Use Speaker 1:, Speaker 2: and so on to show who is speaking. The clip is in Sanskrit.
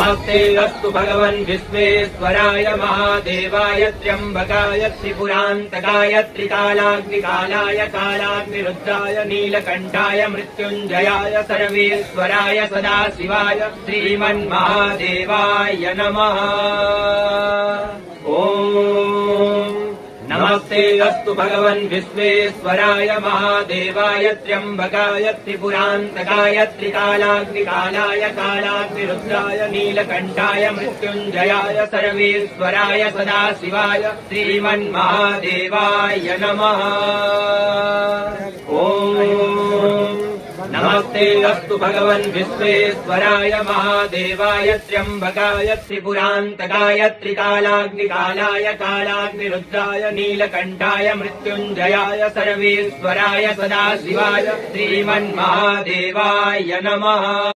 Speaker 1: नमस्ते अस्तु भगवन् विश्वेश्वराय महादेवाय त्र्यम्बकाय त्रिपुरान्तकाय त्रिकालाग्निकालाय कालाग्निरुद्राय नीलकण्ठाय मृत्युञ्जयाय सर्वेश्वराय सदाशिवाय श्रीमन्महादेवाय नमः। ॐ नमस्ते अस्तु भगवन् विश्वेश्वराय महादेवाय त्र्यम्बकाय त्रिपुरान्तकाय त्रिकालाग्निकालाय कालाग्निरुद्राय नीलकण्ठाय मृत्युञ्जयाय सर्वेश्वराय सदाशिवाय श्रीमन्महादेवाय नमः। ॐ नमस्ते अस्तु भगवन् विश्वेश्वराय महादेवाय त्र्यम्बकाय त्रिपुरान्तकाय त्रिकालाग्निकालाय कालाग्निरुद्राय नीलकण्ठाय मृत्युञ्जयाय सर्वेश्वराय सदाशिवाय श्रीमन्महादेवाय नमः।